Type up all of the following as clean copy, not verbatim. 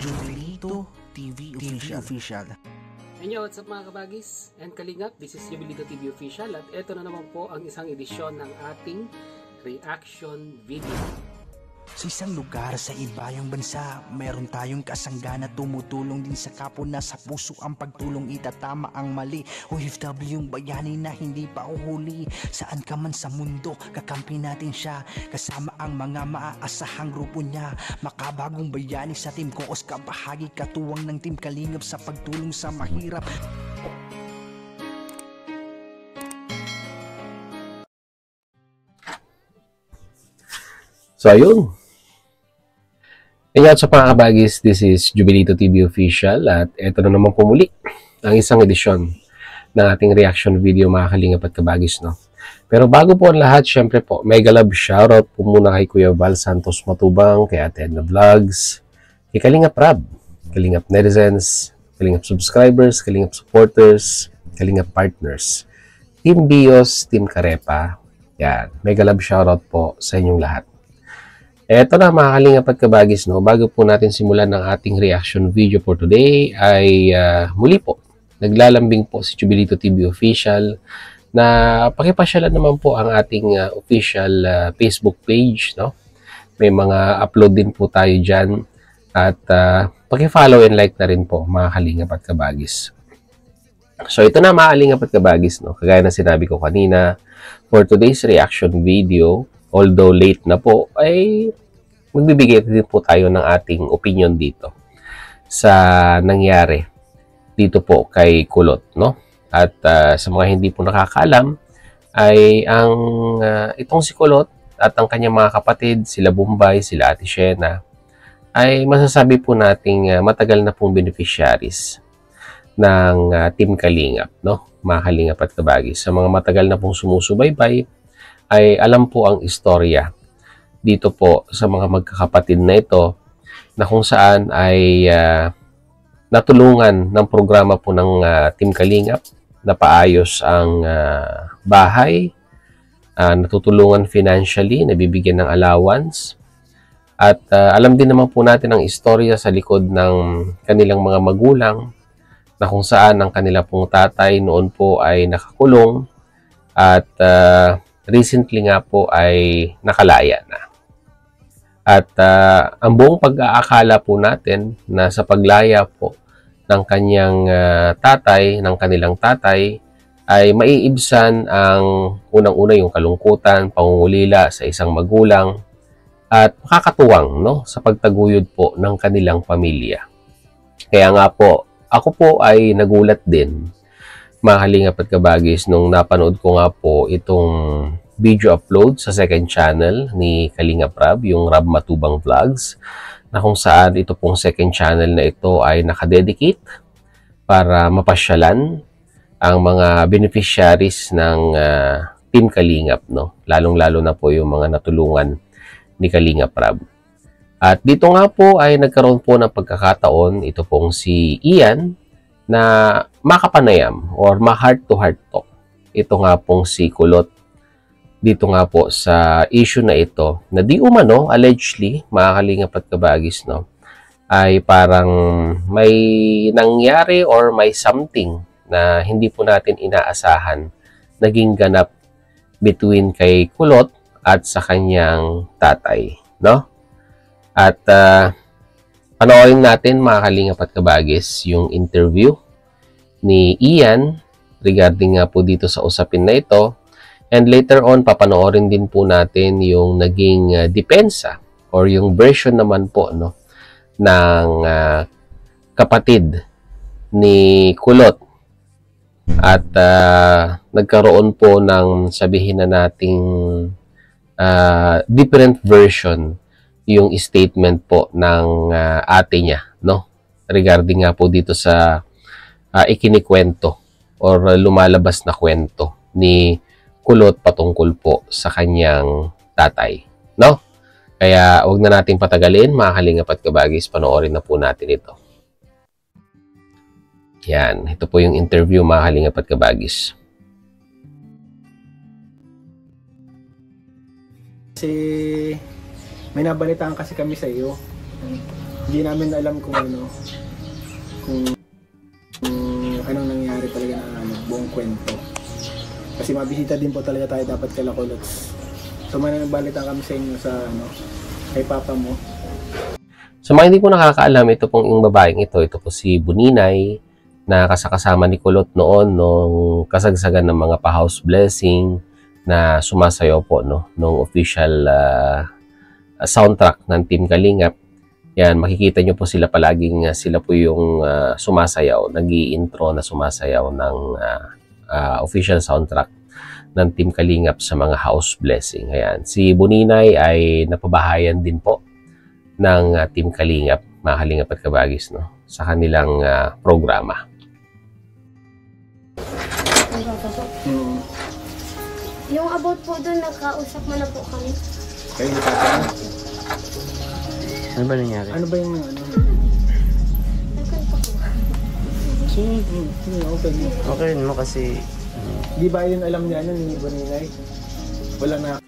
Jubilito TV Official. Hey, what's up mga kabagis and kalingap? This is Jubilito TV Official at ito na naman po ang isang edisyon ng ating reaction video. Sa isang lugar sa ibayang bansa, mayroon tayong kasangga na tumutulong din sa kapwa na sa puso ang pagtulong itatama ang mali. OFW yung bayani na hindi pa uhuli. Saan ka man sa mundo, kakampi natin siya. Kasama ang mga maaasahang grupo niya. Makabagong bayani sa Team Koos, kabahagi katuwang ng Team Kalingap sa pagtulong sa mahirap. So ayun. Ingat sa mga kabagis, this is Jubilito TV Official at ito na naman po muli ang isang edisyon ng ating reaction video mga kalingap at kabagis, no? Pero bago po ang lahat, syempre po, mega love shoutout po muna kay Kuya Val Santos Matubang, kay Ate Edna Vlogs, kay Kalingap Rab, Kalingap Netizens, Kalingap Subscribers, Kalingap Supporters, Kalingap Partners, Team Bios, Team Karepa. Yan, mega love shoutout po sa inyong lahat. Eto na mga kalingap at kabagis, no? Bago po natin simulan ng ating reaction video for today ay muli po, naglalambing po si Jubilito TV Official na pakipasyalan naman po ang ating official Facebook page, no? May mga upload din po tayo dyan at pakifollow and like na rin po mga kalingap at kabagis. So ito na mga kalingap at kabagis, no? Kagaya na sinabi ko kanina, for today's reaction video, although late na po, ay magbibigay din po tayo ng ating opinion dito sa nangyari dito po kay Kulot, no? At sa mga hindi po nakakaalam, ay itong si Kulot at ang kanyang mga kapatid, sila Bombay, sila Ate Shena, ay masasabi po nating matagal na pong beneficiaries ng Team Kalingap, no? Mga Kalingap at kabagis. Sa mga matagal na pong sumusubaybay, ay alam po ang istorya dito po sa mga magkakapatid na ito na kung saan ay natulungan ng programa po ng Team Kalingap na paayos ang bahay, natutulungan financially, nabibigyan ng allowance at alam din naman po natin ang istorya sa likod ng kanilang mga magulang na kung saan ang kanila pong tatay noon po ay nakakulong at recently nga po ay nakalaya na. At ang buong pag-aakala po natin na sa paglaya po ng kanyang tatay, ng kanilang tatay, ay maiibsan ang unang-una yung kalungkutan, pangungulila sa isang magulang at makakatuwang, no, sa pagtaguyod po ng kanilang pamilya. Kaya nga po, ako po ay nagulat din mga kalingap at kabagis nung napanood ko nga po itong video upload sa second channel ni Kalingap Rab, yung Rab Matubang Vlogs, na kung saan ito pong second channel na ito ay nakadedicate para mapasyalan ang mga beneficiaries ng Team Kalingap, no? Lalong-lalo na po yung mga natulungan ni Kalingap Rab. At dito nga po ay nagkaroon po ng pagkakataon ito pong si Ian na makapanayam or ma-heart-to-heart talk. Ito nga pong si Kulot dito nga po sa issue na ito na di umano, allegedly, mga kalingap at kabagis, no, ay parang may nangyari or may something na hindi po natin inaasahan naging ganap between kay Kulot at sa kanyang tatay, no? At panoorin natin mga kalingap at kabagis yung interview ni Ian regarding nga po dito sa usapin na ito. And later on, papanoorin din po natin yung naging depensa or yung version naman po, no, ng kapatid ni Kulot. At nagkaroon po ng sabihin na nating different version yung statement po ng ate niya, no? Regarding nga po dito sa ikinikwento or lumalabas na kwento ni Kulot patungkol po sa kanyang tatay, no? Kaya wag na nating patagalin mga kalingap at kabagis, panoorin na po natin ito. Yan, ito po yung interview mga kalingap at kabagis. May nabalitaan kasi kami sa iyo Hindi namin alam kung anong nangyari talaga na buong kwento. Kasi mabisita din po talaga tayo dapat kala Kulots. So may nagbalita kami sa inyo sa kay papa mo. Sa mga hindi po nakakaalam, ito pong yung babaeng ito po si Buninay, na kasakasama ni Kulot noon nung kasagsagan ng mga pa-house blessing na sumasayaw po nung official soundtrack ng Team Kalingap. Yan, makikita nyo po sila palaging sila po yung sumasayaw, nag-i-intro na sumasayaw ng official soundtrack ng Team Kalingap sa mga house blessing. Ayan, si Buninay ay napabahayan din po ng Team Kalingap, mga Kalingap at Kabagis, sa kanilang programa. Yung about po doon, nagkausap mo na po kami. Kayo ni papa mo? Ano ba nangyari? Ano ba yung Nagkanta po. Okay. Okay rin mo kasi Di ba yun alam niya ni Buninay? Wala na.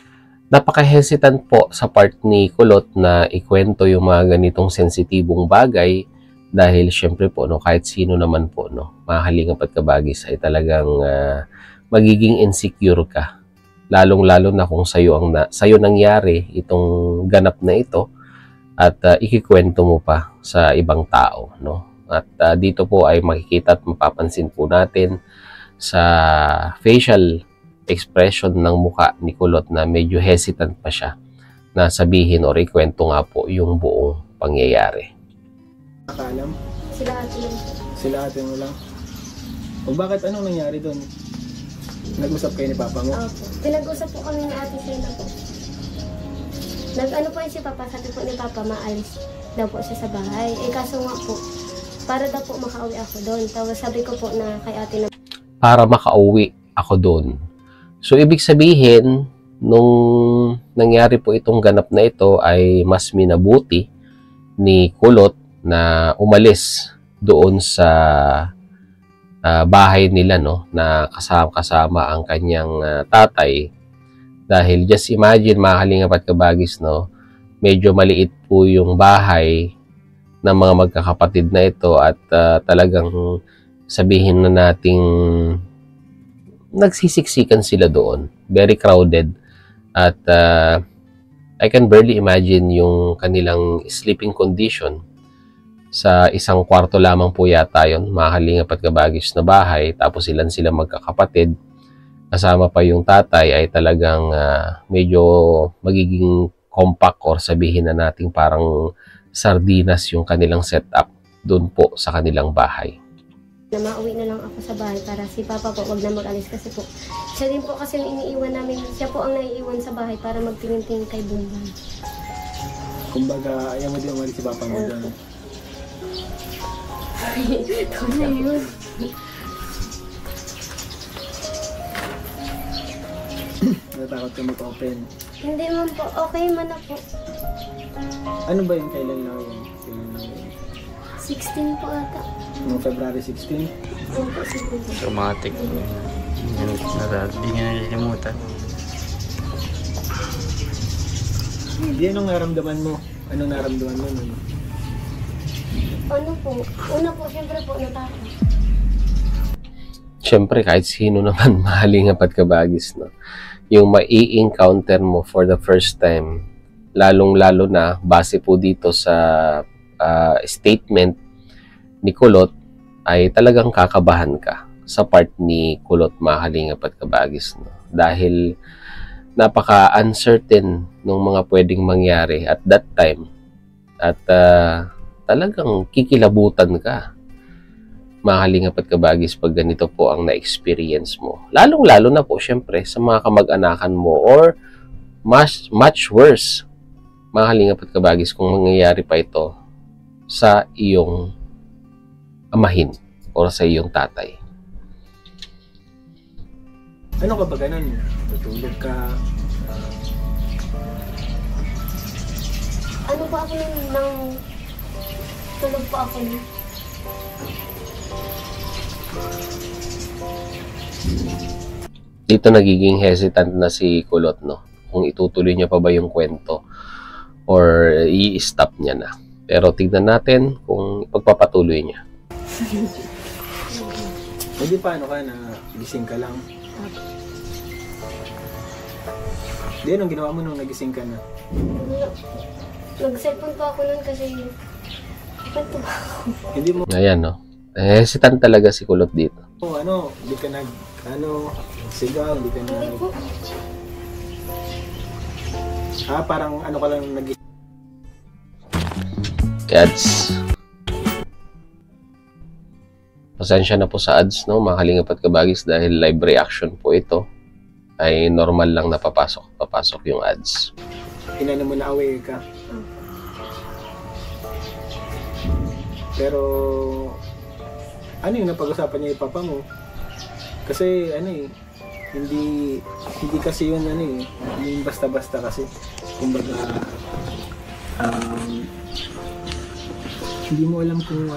Napaka-hesitant po sa part ni Kulot na ikwento yung mga ganitong sensitibong bagay dahil syempre po kahit sino naman po mga Kalingap at Kabagis ay talagang magiging insecure ka, lalong-lalo na kung sa'yo nangyari itong ganap na ito at ikikwento mo pa sa ibang tao, at dito po ay makikita at mapapansin po natin sa facial expression ng muka ni Kulot na medyo hesitant pa siya na sabihin o ikwento nga po yung buong pangyayari. Nakaalam? Sila ate lang po. Sila ate mo lang? O bakit anong nangyari doon? Nag-usap kayo ni papa mo? Opo. Pinag-usap po kami ni ate Sheila po. Nag-ano po si papa, sabi po ni papa, maalis daw po siya sa bahay. Kaso nga po, para daw po makauwi ako doon. Tapos sabi ko po na kay ate na Para makauwi ako doon. So, ibig sabihin, nung nangyari po itong ganap na ito ay mas minabuti ni Kulot na umalis doon sa bahay nila, na kasama ang kanyang tatay. Dahil just imagine, mga Kalingap at Kabagis, medyo maliit po yung bahay ng mga magkakapatid na ito at talagang sabihin na nating nagsisiksikan sila doon. Very crowded. At I can barely imagine yung kanilang sleeping condition. Sa isang kwarto lamang po yata yun, mga Kalingap at Kabagis na bahay. Tapos sila magkakapatid. Kasama pa yung tatay ay talagang medyo magiging compact or sabihin na nating parang sardinas yung kanilang setup doon po sa kanilang bahay. na mauwi na lang ako sa bahay para si papa po wag na mag-alis kasi po siya din po kasi yung iniiwan namin, siya po ang naiiwan sa bahay para magtingin-tingin kay Bumbang. Kumbaga, ayaw mo din umalis si papa mo doon. Ito na yun. Natakot ka mag-open. Hindi man po, okay man na po. Ano ba yung kailan lang yun? Kailan lang yun? 16 po ata. Noong February 16? Ano po siguro. traumatic. Hindi niya nalilimutan. Hindi, anong naramdaman mo? Anong naramdaman mo nun? Ano po, una po, syempre po, natakot. Siyempre, kahit sino naman Kalingap at Kabagis, yung mai-encounter mo for the first time, lalong-lalo na base po dito sa statement ni Kulot, ay talagang kakabahan ka sa part ni Kulot, Kalingap at Kabagis. Dahil napaka-uncertain ng mga pwedeng mangyari at that time. At talagang kikilabutan ka, Kalingap at Kabagis, pag ganito po ang na-experience mo. Lalong-lalo na po, syempre, sa mga kamag-anakan mo or much worse, Kalingap at Kabagis, kung mangyayari pa ito sa iyong amahin o sa iyong tatay. Ano ka ba ganun? Tutulog ka? Ano po ako nang tulog po ako nun. Dito nagiging hesitant na si Kulot, kung itutuloy niya pa ba yung kwento or i-stop niya na. Pero tignan natin kung ipagpapatuloy niya. Hindi paano ka na gising ka lang? Di, anong ginawa mo nung nagising ka na? Nag-cellphone po ako nun kasi kwento ba ako? Hindi mo, Ayan, no? Hesitant talaga si Kulot dito. hindi ka sigaw, hindi ka Hindi po. parang ano ka lang nagising. Ads. Pasensya na po sa ads, no? Mga kalingap at kabagis, dahil live reaction po ito. Ay normal lang na papasok yung ads. Inano mo na away ka. Pero, ano yung napag-usapan niya yung papa mo? Kasi, hindi kasi yun, yung basta-basta kasi. Kumbaga, hindi mo alam kung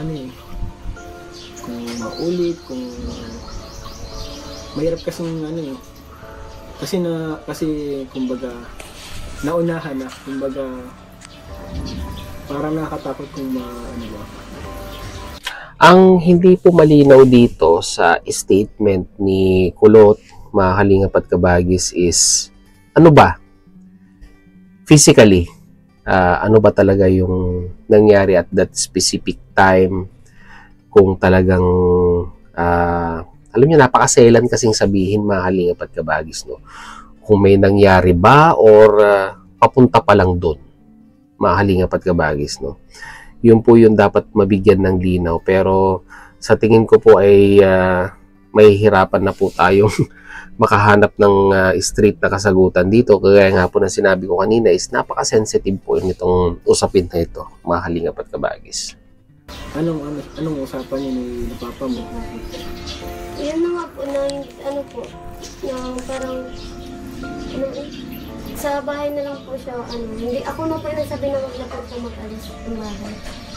kung maulit, kung mahirap kasing kasi kumbaga naunahan na, kumbaga parang nakakatakot kung ba. Ang hindi po malinaw dito sa statement ni Kulot, mga kalingap at kabagis, is ano ba? Physically, ano ba talaga yung nangyari at that specific time? Kung talagang, alam niyo, napakaselan kasing sabihin, mga kalingap at kabagis, no? Kung may nangyari ba or papunta pa lang doon, mga kalingap at kabagis, no? Yun po yung dapat mabigyan ng linaw. Pero sa tingin ko po ay may hirapan na po tayong makahanap ng straight na kasagutan dito. Kaya nga po na sinabi ko kanina is napaka-sensitive po nitong usapin na ito, mga kalingap at kabagis. Anong usapan niyo ni papa mo? Yun na nga po na parang sa bahay na lang po siya, hindi, ako na po yung nagsabi na wag na po mag-alis ng bahay.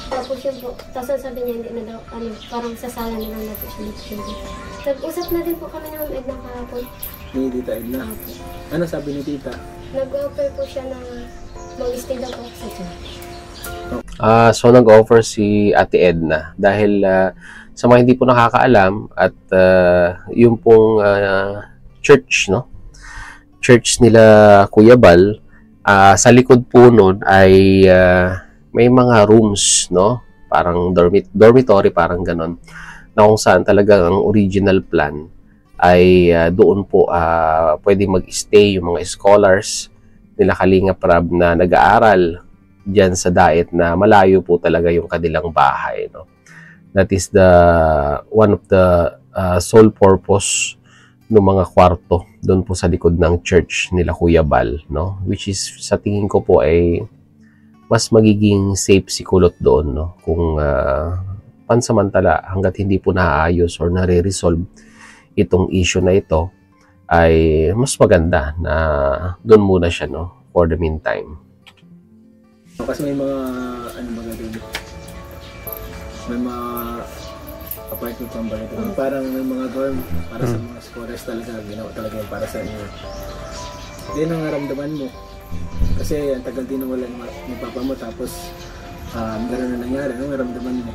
Tapos yun po, tapos sabi niya hindi na daw, parang sasala na lang na po siya dito. Nag-usap na din po kami ng Edna kahapon. Ni Tita Edna? Ano sabi ni Tita? Nag-offer po siya na mag-stay daw po sa dyan. So nag-offer si Ate Edna dahil sa mga hindi po nakakaalam at yung pong church, no? Church nila Kuya Bal, sa likod po nun ay may mga rooms, no? Parang dormitory, parang ganon, na kung saan talaga ang original plan ay doon po pwede mag-stay yung mga scholars nila Kalingap Rab na nag-aaral dyan sa Daet na malayo po talaga yung kanilang bahay, no? That is one of the sole purpose ng mga kwarto doon po sa likod ng church nila Kuya Bal, no? Which is sa tingin ko po ay mas magiging safe si Kulot doon, no? Kung pansamantala hangga't hindi po naaayos or nare-resolve itong issue na ito, ay mas maganda na doon muna siya, no? For the meantime. Kasi may mga may mga apartment pang bago. Parang may mga dorm para sa mga scholars talaga, ginawa talaga yung para sa inyo. Hindi nangaramdaman mo. Kasi ang tagal din nawala ni papa mo, tapos gano'n na nangyari. Anong naramdaman mo?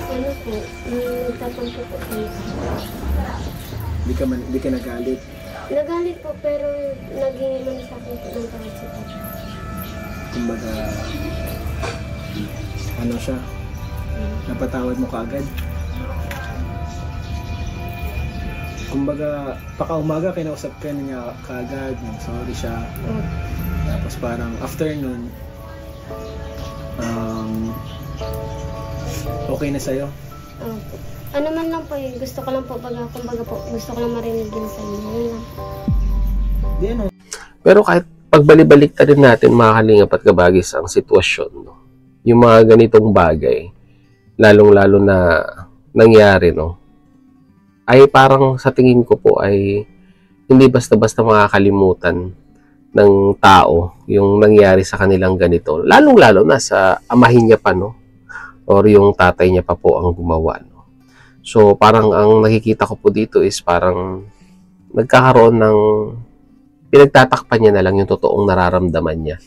Ano po, nagtatang po po kayo. Hindi ka nagalit. Nagalit po pero naging man sa akin po ng tawag si papa. Kumbaga, ano siya? Napatawad mo kaagad? Kumbaga, pakaumaga kinausap ka niya kaagad, sorry siya. Tapos parang after nun, okay na sa'yo? Opo. Ano man lang po eh, gusto ko lang po, kumbaga po, gusto ko lang marinig din sa inyo. Yun lang. Di ano? Pero kahit pagbalik-balik rin natin, mga Kalingap at kabagis, ang sitwasyon, no? Yung mga ganitong bagay, lalong-lalo na nangyari, no? Ay parang sa tingin ko po ay hindi basta-basta makakalimutan ng tao yung nangyari sa kanilang ganito. Lalong-lalo na sa amahin niya pa, no? Or yung tatay niya pa po ang gumawa, no? So parang ang nakikita ko po dito is parang nagkakaroon ng pinagtatakpan niya na lang yung totoong nararamdaman niya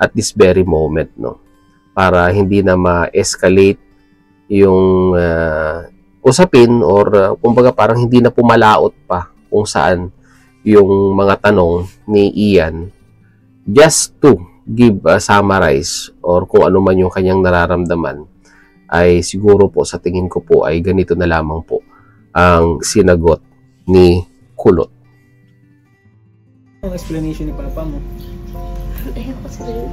at this very moment, no? para hindi na ma-escalate yung usapin or kumbaga parang hindi na pumalaot pa kung saan yung mga tanong ni Ian. Just to give a summarize or kung ano man yung kanyang nararamdaman, ay siguro po sa tingin ko po ay ganito na lamang po ang sinagot ni Kulot. Ang explanation ni Papa mo. Ayoko sabihin.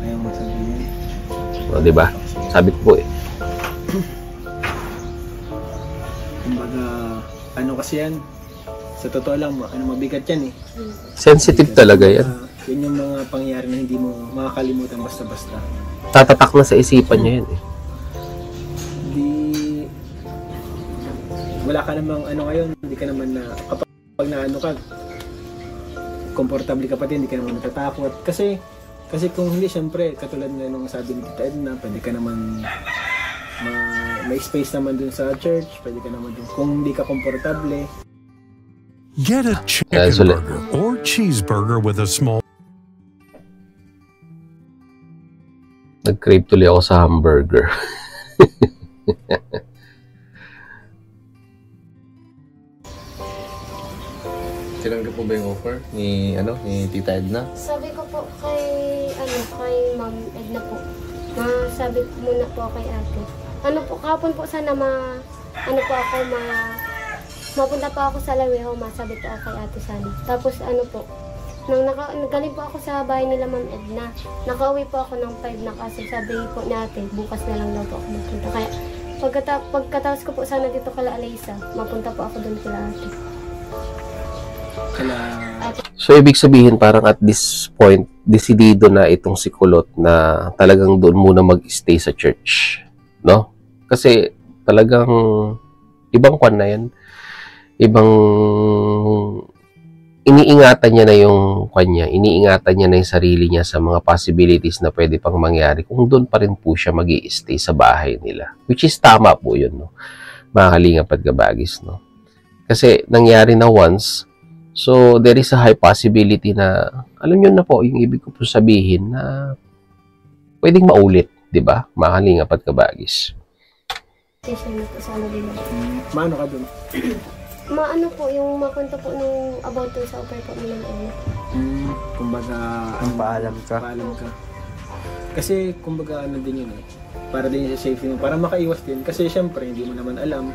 Ayaw mo sabihin. O, diba? Sabi ko po eh. Kumbaga, ano kasi yan, sa totoo lang, mabigat yan eh. Sensitive talaga yan. Yun yung mga pangyayari na hindi mo makakalimutan basta-basta. Tatatak na sa isipan niya yan eh. Wala ka namang ano ngayon, hindi ka naman na, kapag na ano ka, komportable ka pa din, hindi ka naman natatakot. Kasi kung hindi, syempre, katulad na nung sabi ni Tita Edna, pwede ka naman may space naman dun sa church, pwede ka naman dun. Kung hindi ka komportable, get a chicken burger or cheeseburger with a small. Nag-crave tuloy ako sa hamburger. Tinanggap mo ba yung offer ni Tita Edna? Sabi ko po kay Ma'am Edna po. Sabi ko muna po kay ate. Kahapon po sana mapunta po ako sa Laweho, sabi po ako kay ate sana. Tapos nang nagaling po ako sa bahay nila Ma'am Edna, nakauwi po ako ng 5 na kasi sabi po ni ate, bukas na lang daw po ako magpunta. Kaya pagkatapos ko po sana dito kala Alaysa, mapunta po ako doon kila ate. So, ibig sabihin parang at this point, desidido na itong si Kulot na talagang doon muna mag-stay sa church. No? Kasi talagang ibang kwan na yan. Ibang iniingatan niya na yung kanya. Iniingatan niya na yung sarili niya sa mga possibilities na pwede pang mangyari kung doon pa rin po siya mag-i-stay sa bahay nila. Which is tama po yun, no? Mga kalingap at kabagis, no? Kasi nangyari na once. So, there is a high possibility na, alam nyo na po, yung ibig ko po sabihin na pwedeng maulit, di ba? Mga kalingap at kabagis. Maano ka dun? Maano po, yung makwento po nung about to sa offer po nila na kumbaga, Paalam ka. Paalam ka. Kasi, kumbaga, ano din yun eh. Para din sa safety mo. Para makaiwas din. Kasi, syempre, hindi mo naman alam.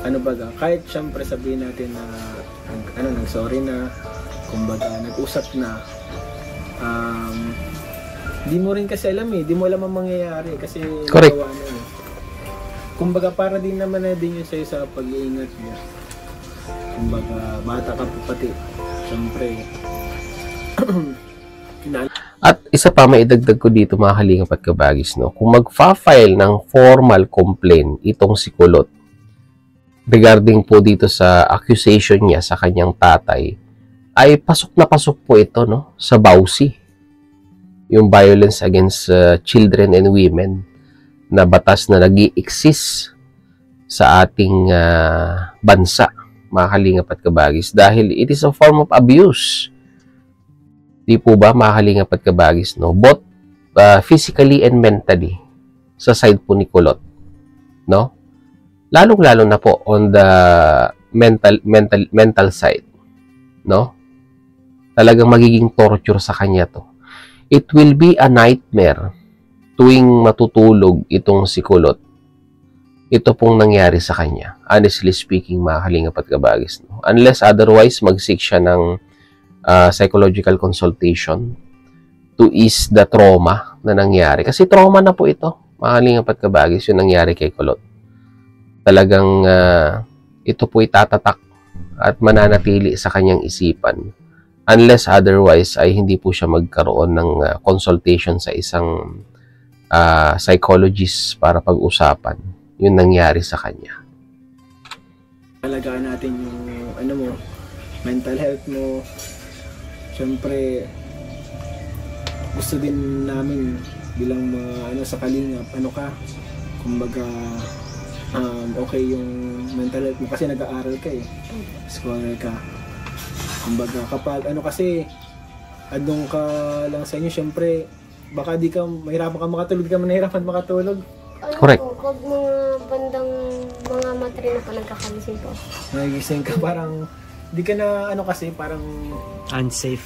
Ano baga, kahit syempre sabihin natin na nag-sorry na, kumbaga nag-usap na, di mo rin kasi alam eh, di mo alam ang mangyayari kasi correct. Kumbaga para din naman na din yun sa'yo sa pag-iingat mo. Kumbaga bata ka pa pati, syempre. At isa pa maidagdag ko dito mga kalingap at kabagis, no? Kung magfa-file ng formal complaint itong si Kulot regarding po dito sa accusation niya sa kanyang tatay, ay pasok na pasok po ito, no, sa BAUSI, yung Violence Against Children and Women na batas na nag-i-exist sa ating bansa, mga kalingap at kabagis, dahil it is a form of abuse. Di po ba, mga kalingap at kabagis, no? Both physically and mentally sa side po ni Kulot, no? Lalong-lalo na po on the mental side, no? Talagang magiging torture sa kanya to. It will be a nightmare tuwing matutulog itong si Kulot. Ito pong nangyari sa kanya. Honestly speaking, mga kalingap at kabagis, no? Unless otherwise, mag-seek siya ng psychological consultation to ease the trauma na nangyari. Kasi trauma na po ito, mga kalingap at kabagis, yung nangyari kay Kulot. Talagang ito po'y tatatak at mananatili sa kanyang isipan. Unless otherwise ay hindi po siya magkaroon ng consultation sa isang psychologist para pag-usapan yung nangyari sa kanya. Alagaan natin yung mental health mo. Siyempre, gusto din namin bilang mga sa kalingap, kumbaga okay yung mental health mo kasi nag-aaral ka eh, scholar ka. Kumbaga kapag kasi andun ka lang sa inyo, syempre baka di ka, mahirapan ka makatulog, di ka nahirapan makatulog. Ano Correct. po, pag mga bandang mga matre na po, nagkakalising po. Nagising ka, parang, di ka na, ano kasi, parang Unsafe.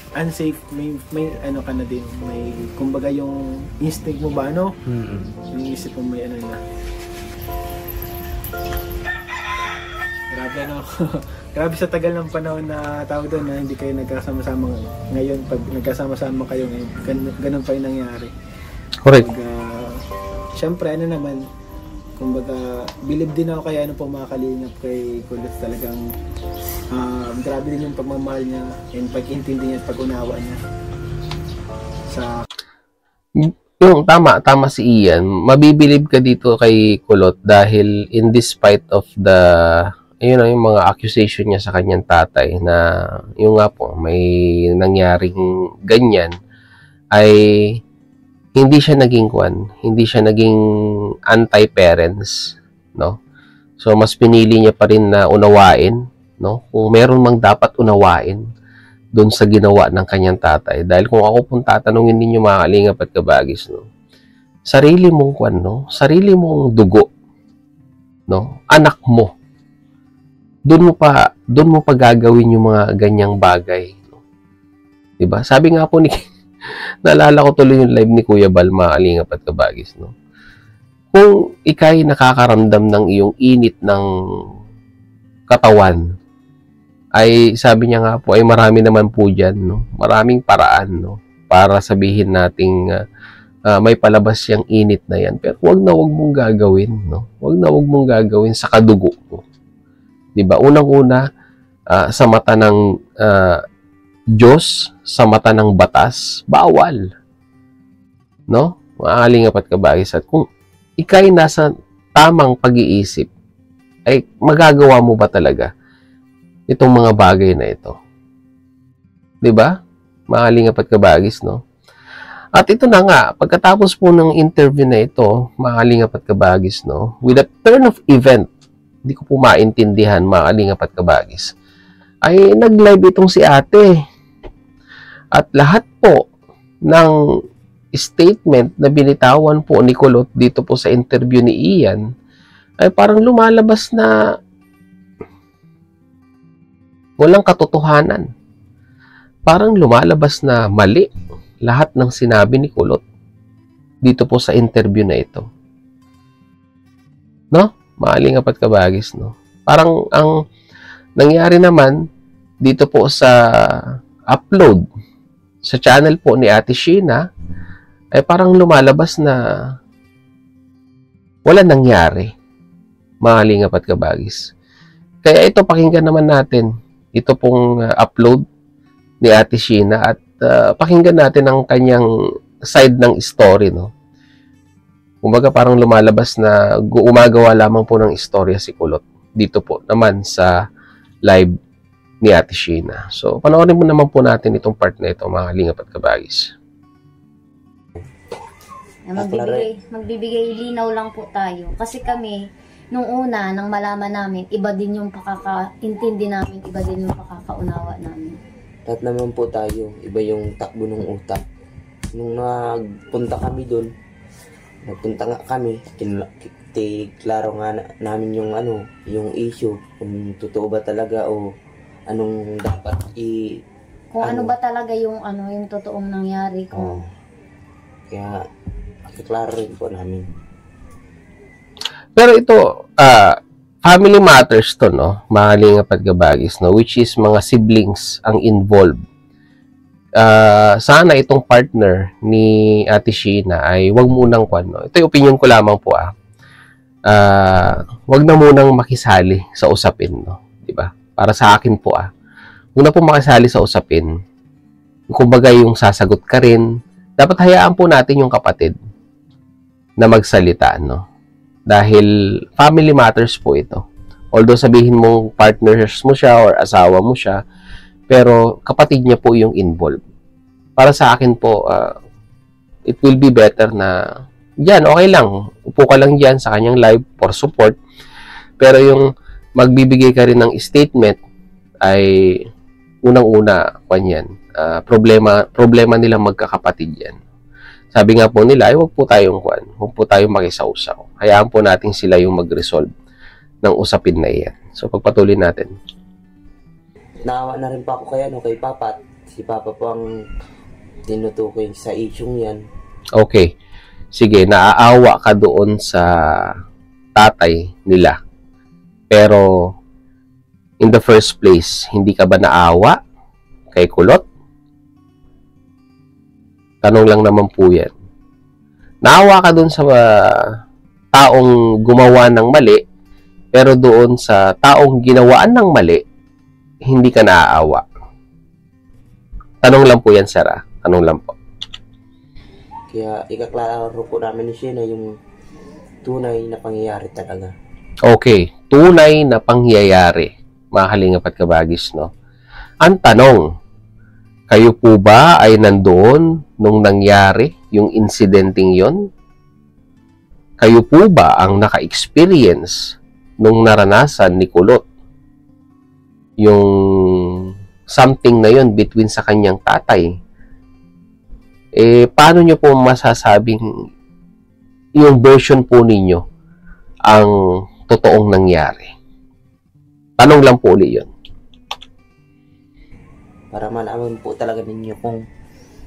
may ano ka na din, may, kumbaga yung instinct mo ba, no? Yung isip mo may ano na. Grabe, no? Grabe sa tagal ng panahon na tao doon na hindi kayo nagkasama-sama ngayon. Pag nagkasama-sama kayo ngayon, ganun pa yung nangyari. Correct. Siyempre, ano naman, kumbaga, believe din ako kay ano po mga kalingap kay Kulot, talagang grabe din yung pagmamahal niya and pag-intindi niya at pag-unawa niya sa Yung tama si Ian, mabibilib ka dito kay Kulot dahil in despite of the yung mga accusation niya sa kanyang tatay na yung nga po may nangyaring ganyan ay hindi siya naging hindi siya naging anti-parents, no? So mas pinili niya pa rin na unawain, no? Kung meron mang dapat unawain doon sa ginawa ng kanyang tatay. Dahil kung ako pong tatanungin ninyo mga kalingap at kabagis, no? Sarili mong no? Sarili mong dugo, no? Anak mo. Doon mo pa gagawin yung mga ganyang bagay, no? 'Di ba? Sabi nga po ni naalala ko tuloy yung live ni Kuya Bal, mga kalingap at kabagis, no? Kung ikay nakakaramdam ng iyong init ng katawan, ay sabi niya nga po, ay marami naman po dyan, no? Maraming paraan, no? Para sabihin nating may palabas yung init na yan. Pero wag mong gagawin, no? Wag mong gagawin sa kadugo mo. Diba? Unang-una, sa mata ng Diyos, sa mata ng batas, bawal. No? Mga kalingap at kabagis. At kung ikay nasa tamang pag-iisip, ay magagawa mo ba talaga itong mga bagay na ito? Diba? Mga kalingap at kabagis, no? At ito na nga, pagkatapos po ng interview na ito, mga kalingap at kabagis, no? With a turn of event, hindi ko po maintindihan, mga kalingap at kabagis, ay nag-live itong si ate. At lahat po ng statement na binitawan po ni Kulot dito po sa interview ni Ian ay parang lumalabas na walang katotohanan. Parang lumalabas na mali lahat ng sinabi ni Kulot dito po sa interview na ito. No? Maaling apat kabagis, no? Parang ang nangyari naman dito po sa upload sa channel po ni Ate Sheena ay parang lumalabas na wala nangyari, mga lingap at kabagis. Kaya ito, pakinggan naman natin ito pong upload ni Ate Sheena at pakinggan natin ang kanyang side ng story, no? Kumbaga parang lumalabas na umagawa lamang po ng istorya si Kulot dito po naman sa live ni Ate Sheena. So, panoorin mo naman po natin itong part na ito, mga lingap at kabagis. Magbibigay linaw lang po tayo. Kasi kami, nung una, nang malaman namin, iba din yung pakakaintindi namin, iba din yung pakakaunawa namin. Lahat naman po tayo, iba yung takbo ng utak. Nung nagpunta kami doon, nagpunta nga kami, klaro nga namin yung yung issue, kung totoo ba talaga o anong dapat kung ano ba talaga yung yung totoong nangyari ko. Kaya klaro rin po namin. Pero ito, family matters to, no? Mga lingap at kabagis, no? Which is mga siblings ang involved. Sana itong partner ni Ate Sheena ay wag munang no? Ito yung opinion ko lamang po, wag na munang makisali sa usapin, no? Diba? Para sa akin po, huwag na po makisali sa usapin. Kumbaga yung sasagot ka rin, dapat hayaan po natin yung kapatid na magsalita, no? Dahil family matters po ito. Although sabihin mong partners mo siya or asawa mo siya, pero kapatid niya po yung involved. Para sa akin po, it will be better na diyan, okay lang. Upo ka lang diyan sa kanyang live for support. Pero yung magbibigay ka rin ng statement ay unang-una, problema nilang magkakapatid yan. Sabi nga po nila, ay huwag po tayong makisawsaw. Hayaan po natin sila yung mag-resolve ng usapin na iyan. So, pagpatuloy natin. Naawa na rin pa ako kay Papa. Si Papa po ang tinutukoy sa isyong yan. Okay. Sige, naaawa ka doon sa tatay nila. Pero, in the first place, hindi ka ba naawa kay Kulot? Tanong lang naman po yan. Naawa ka doon sa taong gumawa ng mali, pero doon sa taong ginawaan ng mali, hindi ka naaawa. Tanong lang po yan, Sarah. Tanong lang po. Kaya ikaklaro po namin ni Shena yung tunay na pangyayari talaga. Okay. Tunay na pangyayari. Mga kalingap at kabagis, no? Ang tanong, kayo po ba ay nandoon nung nangyari yung incidenting yon? Kayo po ba ang naka-experience nung naranasan ni Kulot yung something na yon between sa kanyang tatay? Paano nyo po masasabing yung version po ninyo ang totoong nangyari? Tanong lang po ulit yun. Para malaman po talaga ninyo kung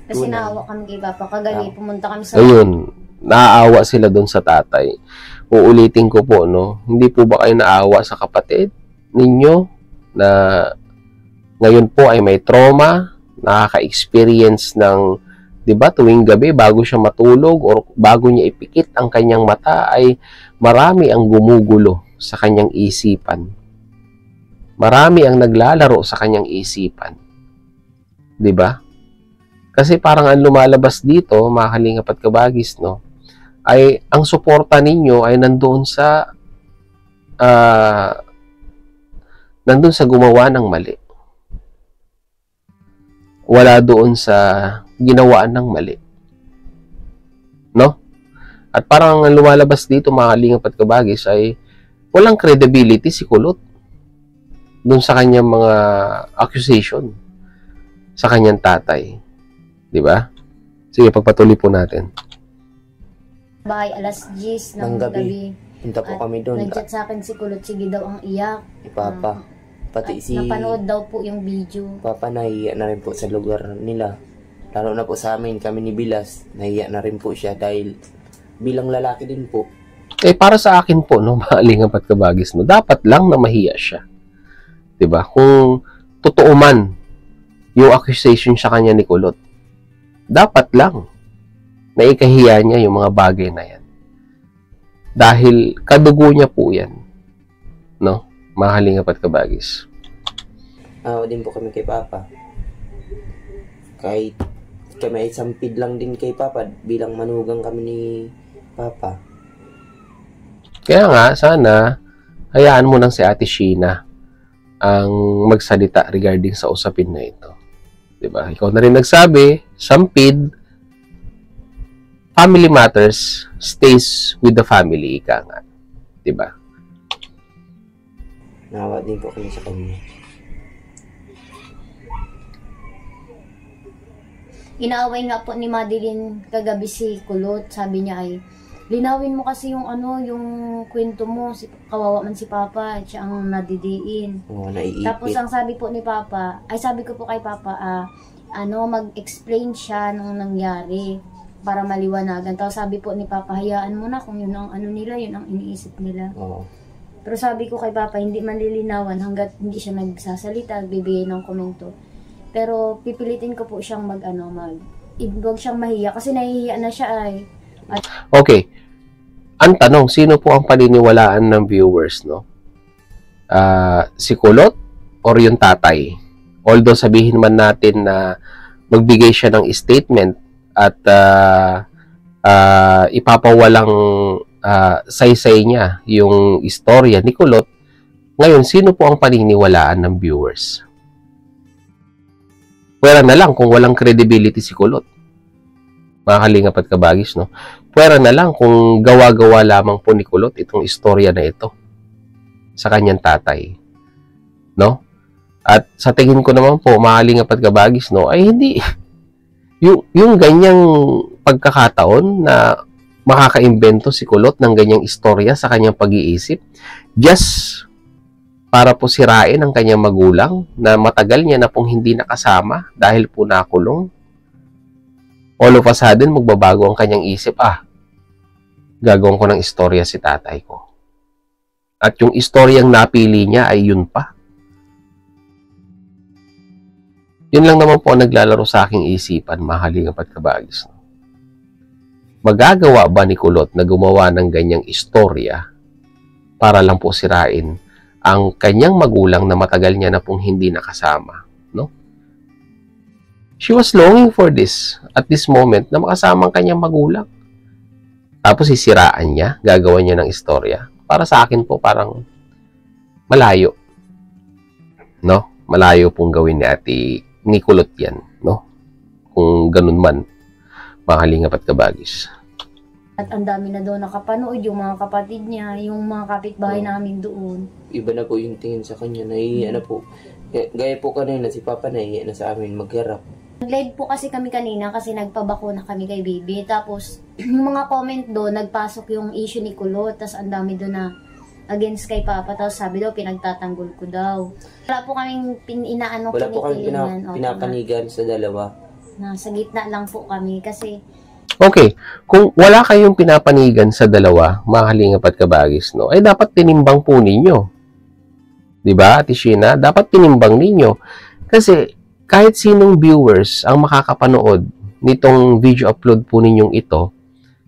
Kasi naawa kami kay Papa. Kagabi, pumunta kami sa... Ayun, naaawa sila doon sa tatay. Uulitin ko po, no? Hindi po ba kayo naawa sa kapatid ninyo na ngayon po ay may trauma, nakaka-experience ng, di ba, tuwing gabi bago siya matulog or bago niya ipikit ang kanyang mata ay marami ang gumugulo sa kanyang isipan. Marami ang naglalaro sa kanyang isipan. 'Di ba? Kasi parang ang lumalabas dito, mga kalingap at kabagis, no, ay ang suporta ninyo ay nandoon sa gumawa ng mali. Wala doon sa ginawaan ng mali. No? At parang ang lumalabas dito, mga kalingap at kabagis, ay walang credibility si Kulot doon sa kanyang mga accusation sa kanyang tatay. Di ba? Sige, pagpatuloy po natin. Bahay, alas 10 ng gabi. Punta po kami doon. Nag-chat sa akin si Kulot, sige daw ang iyak. Papa. Pati si... Napanood daw po yung video. Papa, nahiya na rin po sa lugar nila. Lalo na po sa amin, kami ni Bilas, nahiya na rin po siya dahil bilang lalaki din po. Para sa akin po, no, maalingap at kabagis, no, dapat lang na mahiya siya. Diba? Kung totoo man yung accusation sa kanya ni Kulot, dapat lang na ikahiya niya yung mga bagay na yan. Dahil kadugo niya po yan. No? Mahalingap at kabagis. Din po kami kay Papa. Kahit kami ay sampid lang din kay Papa bilang manugang kami ni Papa. Kaya nga, sana hayaan mo nang si Ate Sheena ang magsalita regarding sa usapin na ito. Diba? Ikaw na rin nagsabi, sampid, family matters stays with the family, ika nga. Diba? Nawa din po kami sa kanya. Inaaway nga po ni Madeline kagabi si Kulot. Sabi niya ay, linawin mo kasi yung yung kwento mo. Kawawa man si Papa, siya ang nadidiin. Naiipit. Tapos ang sabi po ni Papa, sabi ko po kay Papa, mag-explain siya nung nangyari para maliwanagan. Tapos sabi po ni Papa, hayaan mo na kung yun ang nila, yun ang iniisip nila. Pero sabi ko kay Papa, hindi manlilinawan hanggat hindi siya nagsasalita, nagbibigay ng komento. Pero pipilitin ko po siyang huwag siyang mahiya kasi nahihiya na siya ay. Okay. Ang tanong, sino po ang paniniwalaan ng viewers, no? Si Kulot or yung tatay? Although sabihin man natin na magbigay siya ng statement at ipapawalang saysay niya yung istorya ni Kulot, ngayon, sino po ang paniniwalaan ng viewers? Pwera na lang kung walang credibility si Kulot. Mga kalingap at kabagis, no? Pwera na lang kung gawa-gawa lamang po ni Kulot itong istorya na ito sa kanyang tatay. No? At sa tingin ko naman po, mga kalingap at kabagis, no, ay hindi. Yung ganyang pagkakataon na makakaimbento si Kulot ng ganyang istorya sa kanyang pag-iisip just para po sirain ang kanyang magulang na matagal niya na pong hindi nakasama dahil po nakulong. All of a sudden, magbabago ang kanyang isip, gagawin ko ng istorya si tatay ko. At yung istoryang napili niya ay yun pa. Yun lang naman po ang naglalaro sa aking isipan, mahalingap at kabagis. Magagawa ba ni Kulot na gumawa ng ganyang istorya para lang po sirain ang kanyang magulang na matagal niya na pong hindi nakasama, no? She was longing for this at this moment na makasama ang kanyang magulang. Tapos sisiraan niya, gagawa niya ng istorya. Para sa akin po parang malayo, no? Malayo pong gawin ni Kulot yan, no? Kung ganun man, mahalingap at kabagis. At ang dami na doon nakapanood, yung mga kapatid niya, yung mga kapitbahay namin doon. Iba na po yung tingin sa kanya, naiiya na po. Gaya po kanina, si Papa naiiya na sa amin magharap. Nag-live po kasi kami kanina kasi nagpabakuna kami kay baby. Tapos, yung mga comment doon, nagpasok yung issue ni Kulot. Tapos, ang dami doon na against kay Papa. Tapos, sabi daw, pinagtatanggol ko daw. Wala po kaming Wala po kami pinapanigan sa dalawa. Nasa gitna lang po kami kasi Okay, kung wala kayong pinapanigan sa dalawa, mahalingap at kabagis, no, ay dapat tinimbang po ninyo. Diba, Ate Sheena? Dapat tinimbang ninyo. Kasi kahit sinong viewers ang makakapanood nitong video upload po ninyong ito,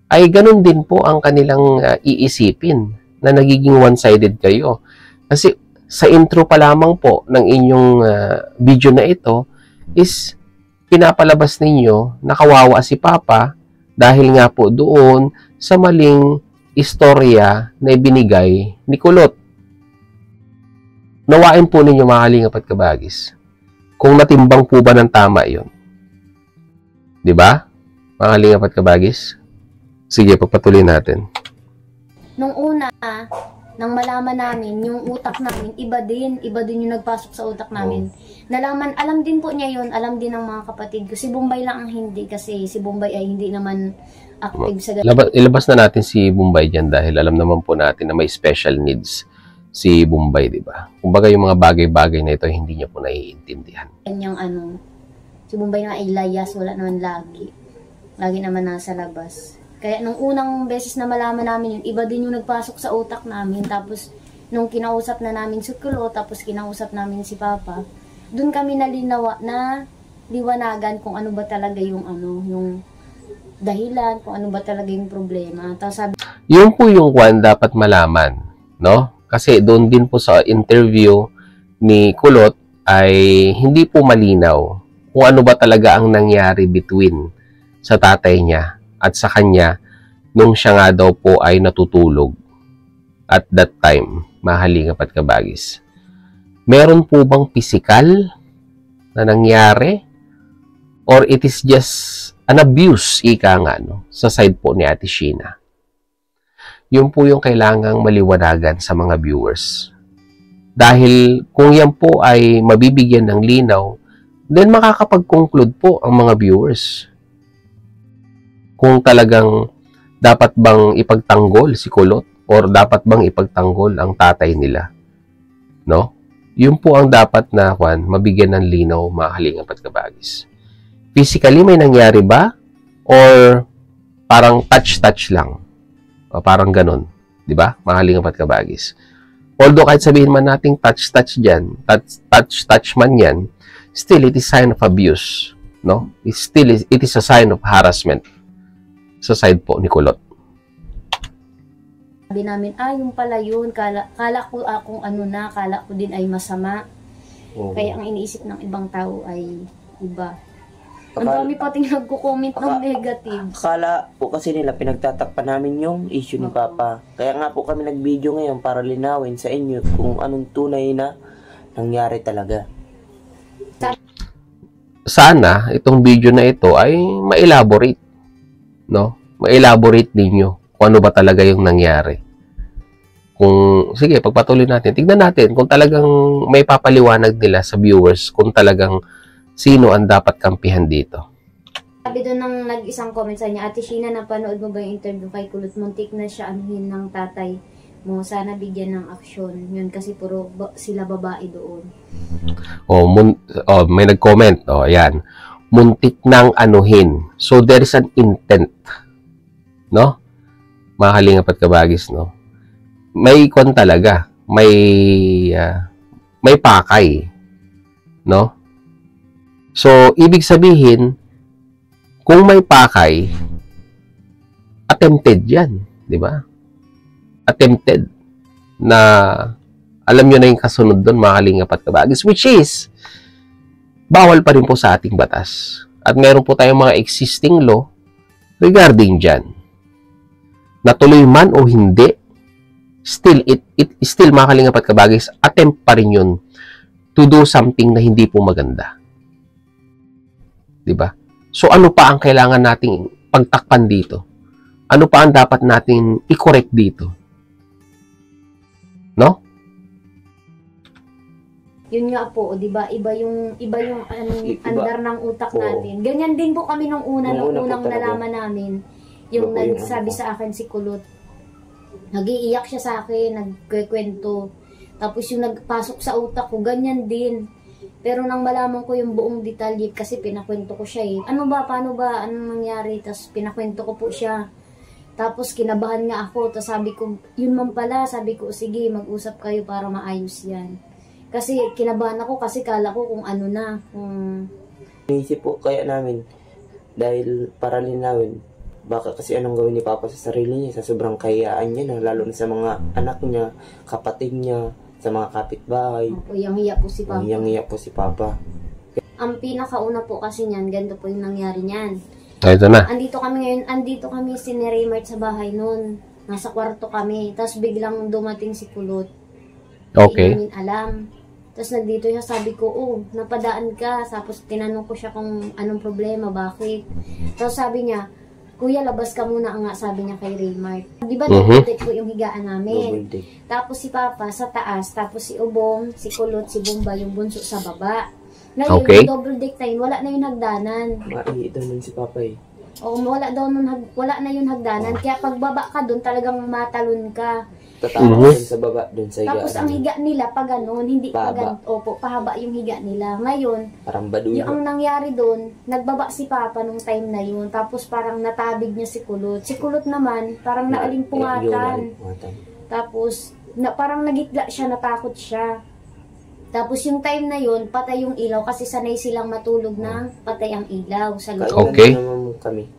ay ganun din po ang kanilang iisipin na nagiging one-sided kayo. Kasi sa intro pa lamang po ng inyong video na ito is pinapalabas ninyo na kawawa si Papa dahil nga po doon sa maling istorya na ibinigay ni Kulot. Nawain po ninyo mga kalingap at kabagis kung natimbang po ba ng tama yon. Diba? Mga kalingap at kabagis? Sige, pagpatuloy natin. nung una, nang malaman namin, yung utak namin, iba din yung nagpasok sa utak namin. Nalaman, alam din po niya yun, alam din ng mga kapatid ko. Si Bombay lang ang hindi kasi si Bombay ay hindi naman active sa ilabas na natin si Bombay dyan dahil alam naman po natin na may special needs si Bombay, di ba? Kumbaga yung mga bagay-bagay na ito, hindi niya po naiintindihan. Kanyang si Bombay nga ay layas, wala naman lagi. Lagi naman nasa labas. Kaya nung unang beses na malaman namin yun, iba din yung nagpasok sa utak namin. Tapos, nung kinausap na namin si Kulo, tapos kinausap namin si Papa, dun kami na liwanagan kung ano ba talaga yung yung dahilan, kung ano ba talaga yung problema. Tapos sabi, yun po yung Juan dapat malaman, no? Kasi doon din po sa interview ni Kulot ay hindi po malinaw kung ano ba talaga ang nangyari between sa tatay niya at sa kanya nung siya nga daw po ay natutulog at that time, mahalingap at kabagis. Meron po bang physical na nangyari or it is just an abuse, ika nga, no, sa side po ni Ate Sheena? Yun po yung kailangang maliwanagan sa mga viewers. Dahil kung yan po ay mabibigyan ng linaw, then makakapag-conclude po ang mga viewers kung talagang dapat bang ipagtanggol si Kulot or dapat bang ipagtanggol ang tatay nila. No? Yun po ang dapat na mabigyan ng linaw, mga kalingap at kabagis. Physically, may nangyari ba? Or parang touch-touch lang? O parang ganun. Diba? Mga kalingap at kabagis. Although kahit sabihin man nating touch-touch dyan, touch-touch man yan, still it is sign of abuse. No? It is a sign of harassment sa side po ni Kulot. sabi namin, yung pala yun, kala ko kung kala ko din ay masama. Kaya ang iniisip ng ibang tao ay iba. Ang dami pating nagko-comment ng negative. Akala po kasi nila pinagtatakpan namin yung issue ni Papa. Kaya nga po kami nag-video ngayon para linawin sa inyo kung anong tunay na nangyari talaga. Sana itong video na ito ay ma-elaborate, no? Ma-elaborate ninyo kung ano ba talaga yung nangyari. Sige, pagpatuloy natin. Tignan natin kung talagang may papaliwanag nila sa viewers kung talagang sino ang dapat kampihan dito. Sabi doon ng nag-isang comment sa niya, Ate Sheena, napanood mo ba yung interview kay Kulot? Muntik na siya anuhin ng tatay mo. Sana bigyan ng aksyon. Yun kasi puro sila babae doon. May nag-comment. Ayan. Muntik nang anuhin. So, there is an intent. No? Mga kalingap at kabagis, no? May kwan talaga. May pakay. No? So, ibig sabihin, kung may pakay, attempted yan. Di ba? Attempted. Na, alam nyo na yung kasunod doon, mga kalingap at kabagis, which is, bawal pa rin po sa ating batas. At meron po tayong mga existing law regarding dyan. Natuloy man o hindi, still, still, mga kalingap at kabagis, attempt pa rin yun to do something na hindi po maganda. Di ba? So, ano pa ang kailangan nating pagtakpan dito? Ano pa ang dapat nating i-correct dito? No? Yun nga po, 'di ba? Iba yung andar ng utak natin. Ganyan din po kami nung unang nalaman namin. Yung nagsabi sa akin si Kulot. Nag-iiyak siya sa akin, nagkukwento. Tapos yung nagpasok sa utak ko, ganyan din. Pero nang malaman ko yung buong detalye, kasi pinakwento ko siya eh. Ano ba, paano ba, anong nangyari? Tapos pinakwento ko po siya. Tapos kinabahan nga ako. Tapos sabi ko, yun man pala. Sabi ko, sige, mag-usap kayo para maayos yan. Kasi kinabahan ako kasi kala ko kung ano na. Inisip po kaya namin, dahil para linawin, baka kasi anong gawin ni Papa sa sarili niya, sa sobrang kayaan niya na, lalo na sa mga anak niya, kapatid niya, sa mga kapitbahay. Iyang-iya po si Papa. Iyang-iya po si Papa. Ang pinakauna po kasi niyan, ganito po yung nangyari niyan. Ito na. Andito kami si Raymart sa bahay noon. Nasa kwarto kami. Tapos biglang dumating si Kulot. Okay. Hindi namin alam. Tapos nagdito siya, sabi ko, napadaan ka. Tapos tinanong ko siya kung anong problema, bakit. Tapos sabi niya, Kuya, labas ka muna nga, sabi niya kay Raymart. Di ba, double deck po yung higaan namin. Tapos si Papa sa taas, tapos si Ubong, si Kulot, si Bumba, yung bunso sa baba. Ngayon, yung double deck na yun, wala na yung hagdanan. Maiito nun si Papa eh. Oo, wala na yung hagdanan. Kaya pagbaba ka doon, talagang matalon ka. Tatapos sa baba, doon sa higaan. Tapos ang higa nila, pag ganun, hindi pa ganun. Opo, pahaba yung higa nila. Ngayon, parang badulo. Yung ang nangyari doon, nagbaba si Papa nung time na yun. Tapos parang natabig niya si Kulot. Si Kulot naman, parang naalimpungatan. Tapos, parang nagitla siya, natakot siya. Tapos yung time na yun, patay yung ilaw kasi sanay silang matulog ng patay ang ilaw sa loob. Okay.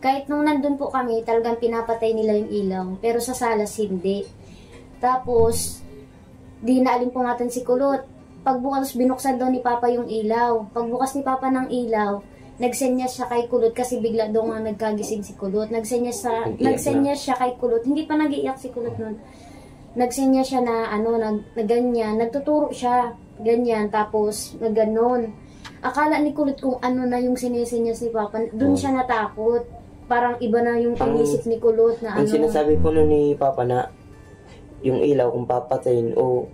Kahit nung nandun po kami, talagang pinapatay nila yung ilaw. Pero sa salas, hindi. Tapos, di naalimpungatan si Kulot. Pagbukas, binuksan daw ni Papa yung ilaw. Pagbukas ni Papa ng ilaw, nagsenyas siya kay Kulot kasi bigla daw nga nagkagising si Kulot. Nagsenyas siya kay Kulot. Hindi pa nag-iiyak si Kulot nun. Nagsenyas siya na ganyan. Nagtuturo siya. Ganyan. Tapos, nagganon. Akala ni Kulot kung ano na yung sinesenyas ni Papa. Doon siya natakot. Parang iba na yung inisip ni Kulot na Ang sinasabi po nun ni Papa na yung ilaw kung papatayin o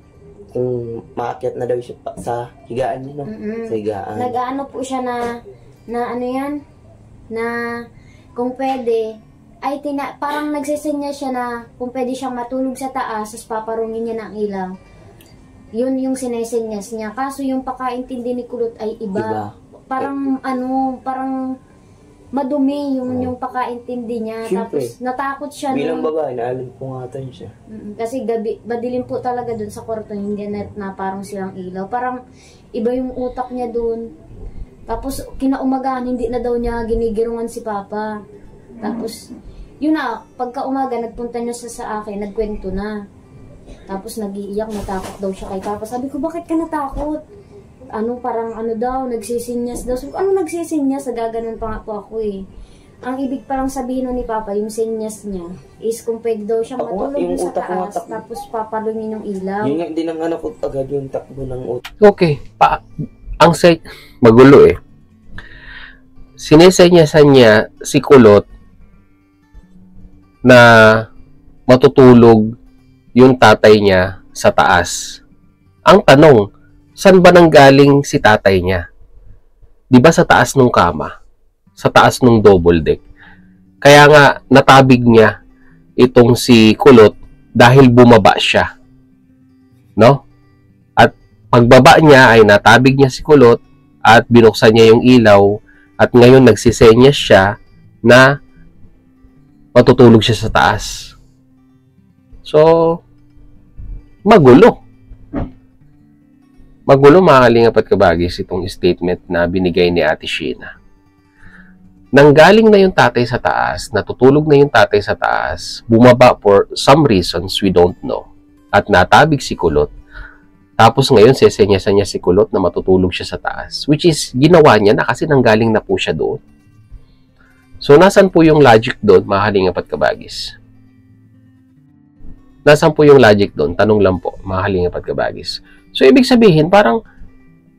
kung maakyat na daw siya sa higaan niya, no? Sa higaan. Nag-ano po siya na ano yan? Na kung pwede, ay parang nagsisenya siya na kung pwede siyang matulog sa taas, tapos paparungin niya ng ilaw. Yun yung sinesenyas niya. Kaso yung pakaintindi ni Kulot ay iba. Parang parang madumi yung pakaintindi niya. Siyempre, tapos natakot siya. Bilang babae, naalimpungatan siya. Kasi madilim po talaga dun sa kwarto, hindi na parang silang ilaw. Parang iba yung utak niya dun. Tapos kinaumagahan, hindi na daw niya ginigirungan si Papa. Tapos, yun na, pagka umaga, nagpunta niya sa akin, nagkwento na. Tapos nagiiyak, natakot daw siya kay Papa. Sabi ko, bakit ka natakot? Parang daw, nagsisinyas daw. So, nagsisinyas? Nagaganon pa nga po ako eh. Ang ibig parang sabihin ni Papa, yung sinyas niya, is kung pwede daw siyang matulog sa taas, tapos papalungin yung ilaw. Yun nga, din ang ko agad yung takbo ng utak. Okay. Magulo eh. Sinesenyasan niya si Kulot na matutulog yung tatay niya sa taas. Ang tanong, saan ba nanggaling si tatay niya? Di ba sa taas ng kama? sa taas ng double deck. Kaya nga natabig niya itong si Kulot dahil bumaba siya. No? At pagbaba niya ay natabig niya si Kulot at binuksan niya yung ilaw at ngayon nagsisenyas siya na matutulog siya sa taas. So, magulo. Magulo mga kalingap at kabagis itong statement na binigay ni Ate Sheena. Nanggaling na yung tatay sa taas, natutulog na yung tatay sa taas, bumaba for some reasons we don't know, at natabig si Kulot. Tapos ngayon sesenyasan niya si Kulot na matutulog siya sa taas, which is ginawa niya na kasi nanggaling na po siya doon. So, nasan po yung logic doon, mga kalingap at kabagis? Nasan po yung logic doon? Tanong lang po, mga kalingap at kabagis. So, ibig sabihin, parang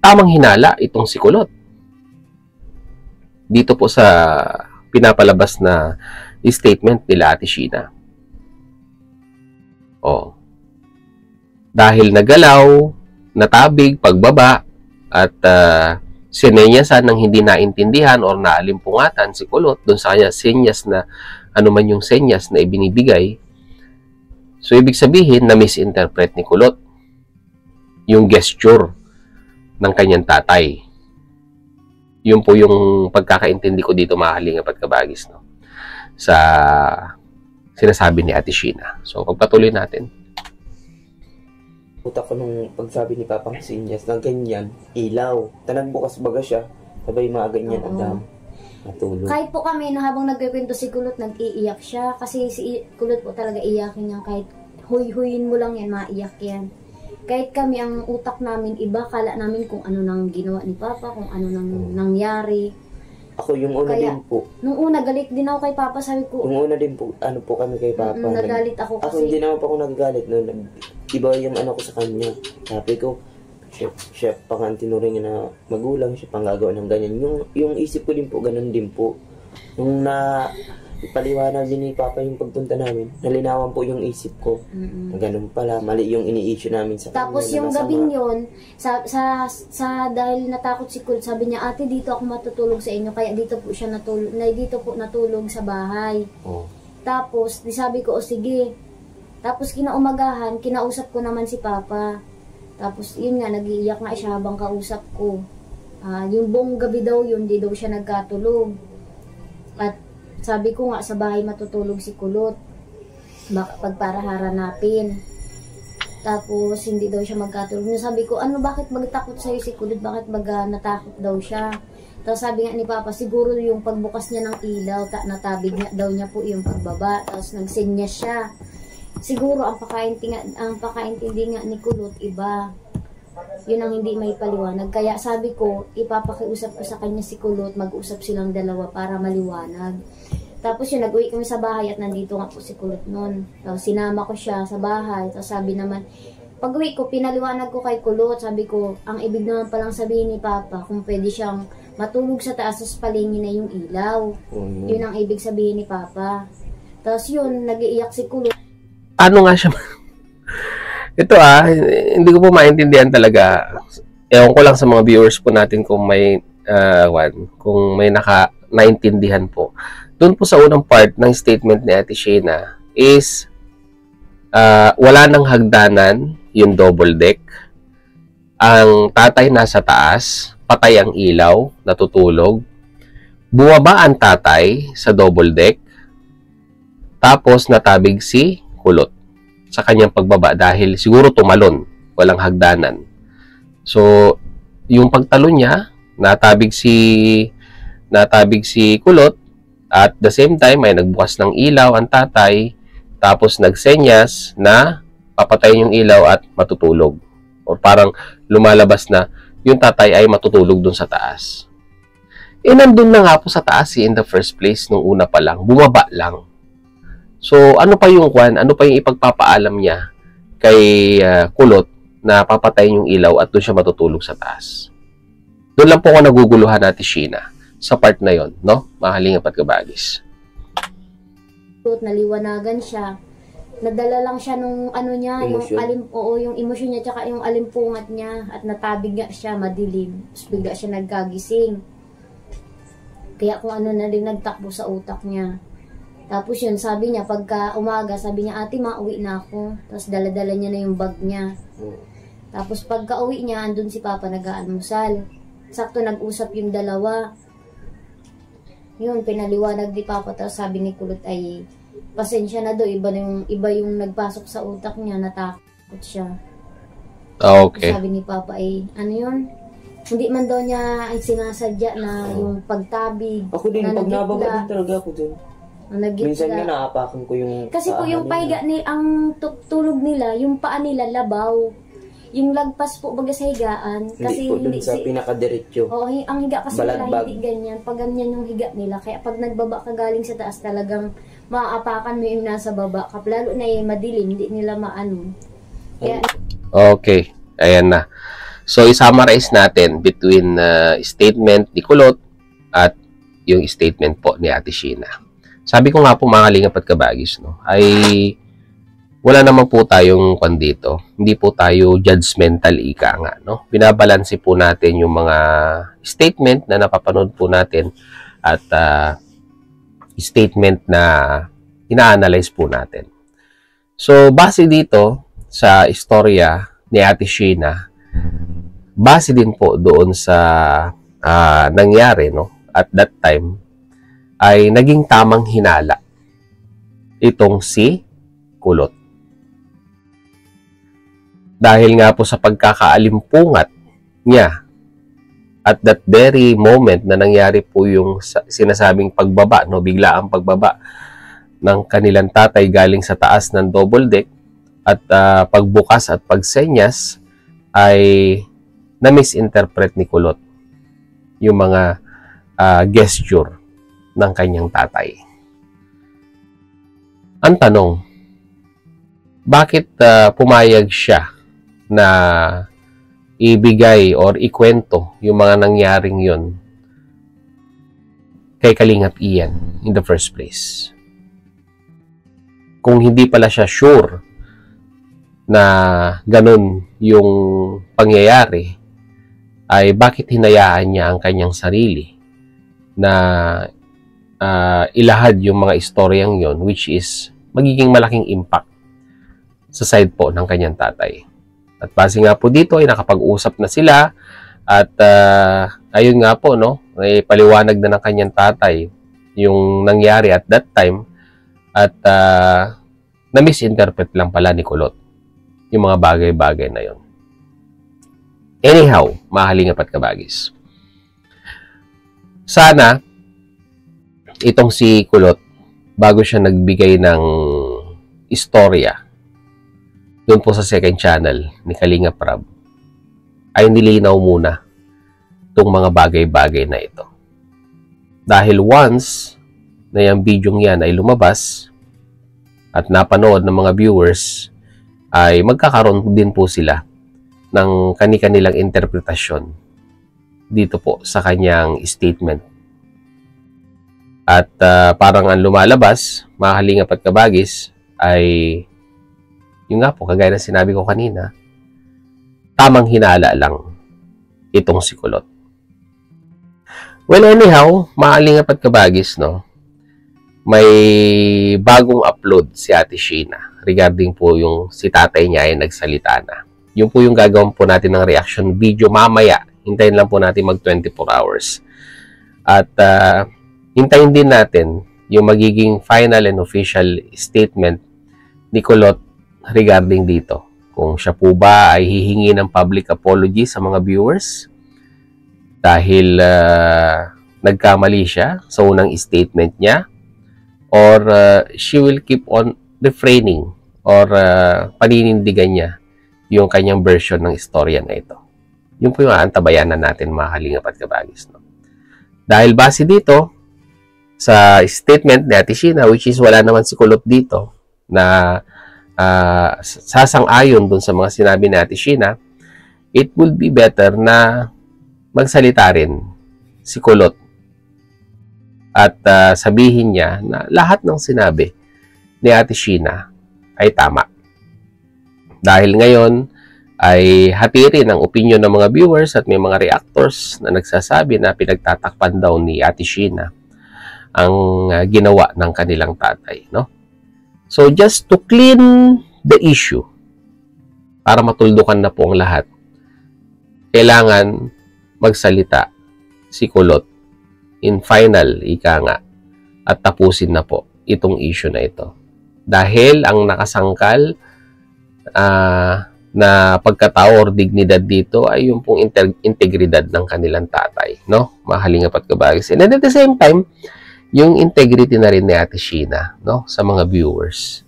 tamang hinala itong si Kulot. Dito po sa pinapalabas na statement nila Ate Sheena. Oh. Dahil nagalaw, natabig, pagbaba, at sinenyasan ng hindi naintindihan o naalimpungatan si Kulot doon sa kanya senyas na ano man yung senyas na ibinibigay. So, ibig sabihin na misinterpret ni Kulot yung gesture ng kanyang tatay. Yun po yung pagkakaintindi ko dito, mga kalingap at kabagis, no? Sa sinasabi ni Ate Sheena. So, pagpatuloy natin. Utak ko nung pagsabi ni Papang Sinyas ng ganyan, ilaw. Tanang bukas baga siya, sabay mga ganyan Adam. Natulog. Kahit po kami, na habang nagkikwento si Kulot, nag-iiyak siya. Kasi si Kulot po talaga iyakin niya. Kahit huy-huyin mo lang yan, maiyak yan. Kahit kami, ang utak namin, iba, kala namin kung ano nang ginawa ni Papa, kung ano nang nangyari. Ako yung una Kaya, din po. Nung una, galit din ako kay Papa, sabi ko. Yung una din po, ano po kami kay Papa. Nagalit ako kasi. Ako hindi naman po ako nagagalit. No? Iba yung ano ko sa kanya. Sabi ko, siya pa nga tinuring niya na magulang, siya pang gagawa ng ganyan. Yung isip ko din po, ganun din po. Nung ipaliwanag din ni Papa yung pagpunta namin, nalinawan po yung isip ko. Na ganun pala, mali yung ini-issue namin sa Tapos kanya. yung gabing yun, dahil natakot si Kul, sabi niya, ate, dito ako matutulog sa inyo, kaya dito po siya natulog sa bahay. Oh. Tapos, sabi ko, o sige. Tapos kinaumagahan, kinausap ko naman si Papa. Tapos yun nga, nag-iiyak nga siya habang kausap ko. Yung buong gabi daw yun, di daw siya nagkatulog. At sabi ko nga, sa bahay matutulog si Kulot. Pagpara haranapin. Tapos hindi daw siya magkatulog. Sabi ko, bakit magtakot sa'yo si Kulot? Bakit natakot daw siya? Tapos sabi nga ni Papa, siguro yung pagbukas niya ng ilaw, natabig daw niya po yung pagbaba. Tapos nagsinya siya. Siguro ang pakaintindi nga ni Kulot iba. Yun ang hindi may paliwanag. Kaya sabi ko, ipapakiusap ko sa kanya si Kulot, mag-usap silang dalawa para maliwanag. Tapos yun, nag-uwi kami sa bahay at nandito nga po si Kulot noon. Tapos sinama ko siya sa bahay. Tapos sabi naman, pag-uwi ko, pinaliwanag ko kay Kulot. Sabi ko, ang ibig naman palang sabihin ni Papa, kung pwede siyang matulog sa taas, tapos palingin na yung ilaw. Yun ang ibig sabihin ni Papa. Tapos yun, nag-iiyak si Kulot. Ano nga siya? Ito hindi ko po maintindihan talaga. Ewan ko lang sa mga viewers po natin kung may naintindihan po. Doon po sa unang part ng statement ni Ate Sheena is wala nang hagdanan yung double deck. Ang tatay nasa taas, patay ang ilaw, natutulog. Bumaba ang tatay sa double deck. Tapos natabig si Kulot sa kanyang pagbaba dahil siguro tumalon, walang hagdanan. So, yung pagtalon niya, natabig si Kulot at the same time ay nagbukas ng ilaw ang tatay tapos nagsenyas na papatayin yung ilaw at matutulog. O parang lumalabas na yung tatay ay matutulog dun sa taas. Nandun na nga po sa taas in the first place nung una pa lang, bumaba lang. So, ano pa yung ipagpapaalam niya kay Kulot na papatayin yung ilaw at doon siya matutulog sa taas. Doon lang po ako naguguluhan natin, Sheena, sa part na yon, no? Mahalingap at kabagis. Naliwanagan siya. Nadala lang siya nung yung emosyon niya tsaka yung alimpungat niya at natabig nga siya, madilim. Tapos bigla siya nagkagising. Kaya kung ano na rin nagtakbo sa utak niya. Tapos yun, sabi niya, pagka umaga, sabi niya, ate, mauwi na ako. Tapos dala-dala niya na yung bag niya. Tapos pagka uwi niya, andun si Papa nag-aalmusal. Sakto nag-usap yung dalawa. Yun, pinaliwanag ni Papa. Tapos sabi ni Kulot ay, pasensya na do, iba yung nagpasok sa utak niya, natakot siya. Okay. Sabi ni Papa ay, ano yun? Hindi man daw niya ay sinasadya na yung pagtabig. Ako din, na pag nababa nagitla. din talaga ako dun. Nagitla. Minsan nga naapakan ko yung Kasi po yung pahiga ang tulog nila, yung paa nila labaw. Yung lagpas po baga sa higaan. Kasi hindi po dun sa pinakadiretso. Oo, ang higa kasi nila Balagbag. hindi ganyan. Pag ganyan yung higa nila. Kaya pag nagbaba ka galing sa taas talagang maaapakan mo yung nasa baba. Lalo na yung madilim, hindi nila maano. Kaya, Okay. Ayan na. So, i-summarize natin between statement ni Kulot at yung statement po ni Ate Sheena. Sabi ko nga po mga kalingap at kabagis, no, ay wala naman po tayong kwan dito. Hindi po tayo judgmental ika nga, no? Binabalanse po natin yung mga statement na napapanood po natin at statement na ina-analyze po natin. So, base dito sa istorya ni Ate Sheena, base din po doon sa nangyari, no, at that time, ay naging tamang hinala itong si Kulot. Dahil nga po sa pagkakaalimpungat niya at that very moment na nangyari po yung sinasabing pagbaba, no, bigla ang pagbaba ng kanilang tatay galing sa taas ng double deck at pagbukas at pagsenyas ay na-misinterpret ni Kulot yung mga gesture ng kanyang tatay. Ang tanong, bakit pumayag siya na ibigay or ikwento yung mga nangyaring yun kay Kalingap Ian in the first place? Kung hindi pala siya sure na ganun yung pangyayari, ay bakit hinayaan niya ang kanyang sarili na ilahad yung mga istoryang yon, which is magiging malaking impact sa side po ng kanyang tatay. At base nga po dito ay nakapag-usap na sila at ayun nga po, no, ay paliwanag na ng kanyang tatay yung nangyari at that time at na-misinterpret lang pala ni Kulot yung mga bagay-bagay na yon. Anyhow, mga kalingap at kabagis, sana itong si Kulot, bago siya nagbigay ng istorya doon po sa second channel ni Kalingap Rab, ay nilinaw muna itong mga bagay-bagay na ito. Dahil once na yung video yan ay lumabas at napanood ng mga viewers, ay magkakaroon din po sila ng kani-kanilang interpretasyon dito po sa kanyang statement. At parang ang lumalabas, mga kalingap at kabagis, ay yung nga po, kagaya ng sinabi ko kanina, tamang hinala lang itong si Kulot. Well, anyhow, mga kalingap at kabagis, no, may bagong upload si Ate Sheena regarding po yung si tatay niya ay nagsalita na. Yung po yung gagawin po natin ng reaction video mamaya. Hintayin lang po natin mag 24 hours. At hintayin din natin yung magiging final and official statement ni Kulot regarding dito. Kung siya po ba ay hihingi ng public apology sa mga viewers dahil nagkamali siya sa unang statement niya, or she will keep on refraining or paninindigan niya yung kanyang version ng istorya na ito. Yun po yung aantabayanan natin, mga kalingap at kabagis, no? Dahil base dito sa statement ni Ate Sheena, which is wala naman si Kulot dito na sasang-ayon dun sa mga sinabi ni Ate Sheena, it will be better na magsalita rin si Kulot at sabihin niya na lahat ng sinabi ni Ate Sheena ay tama. Dahil ngayon ay hatirin ang opinion ng mga viewers at may mga reactors na nagsasabi na pinagtatakpan daw ni Ate Sheena ang ginawa ng kanilang tatay, no? So just to clean the issue, para matuldukan na po ang lahat, kailangan magsalita si Kulot in final, ika nga, at tapusin na po itong issue na ito. Dahil ang nakasangkal na pagkatao or dignidad dito ay yung pong integridad ng kanilang tatay, no? Mahalingap at kabagis. And at the same time, yung integrity na rin ni Ate Sheena, no? Sa mga viewers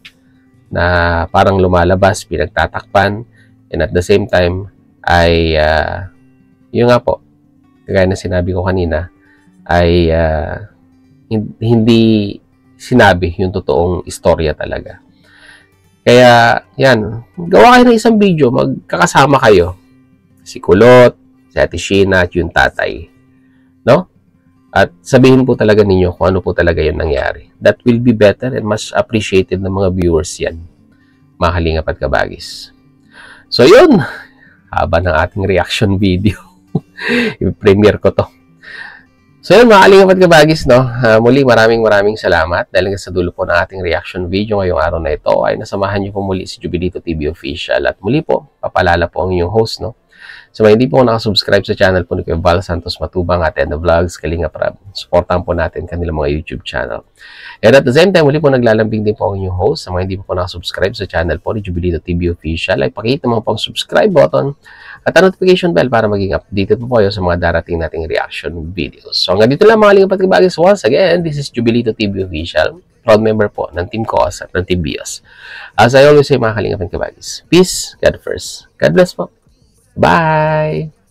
na parang lumalabas, pinagtatakpan, and at the same time ay yun nga po, kagaya na sinabi ko kanina, ay hindi sinabi yung totoong istorya talaga. Kaya, yan, gawa kayo ng isang video, magkakasama kayo. Si Kulot, si Ate Sheena, at yung tatay. No? At sabihin po talaga ninyo kung ano po talaga yung nangyari. That will be better and much appreciated ng mga viewers yan. Mga kalingap at kabagis. So, yun. Haba ng ating reaction video. I-premiere ko to. So yun, mga kalingap at kabagis, no? Muli, maraming salamat dahil nga sa dulo po ng ating reaction video ngayong araw na ito ay nasamahan niyo po muli si Jubilito TV Official. At muli po, papalala po ang inyong host, no? So mga hindi po nakasubscribe sa channel po ni Kuya Val Santos Matubang at Enda Vlogs, Kalingap Rab. Supportahan po natin kanilang mga YouTube channel. And at the same time, muli po naglalambing din po ang inyong host. Sa mga hindi po nakasubscribe sa channel po ni Jubilito TV Official, ay pakita mo pang subscribe button at ang notification bell para maging updated po kayo sa mga darating nating reaction videos. So hanggang dito lang mga kalingap at kabagis. Once again, this is Jubilito TV Official, proud member po ng Team COS at ng Team BIOS. As I always say mga kalingap at kabagis, peace, God first. God bless po. Bye!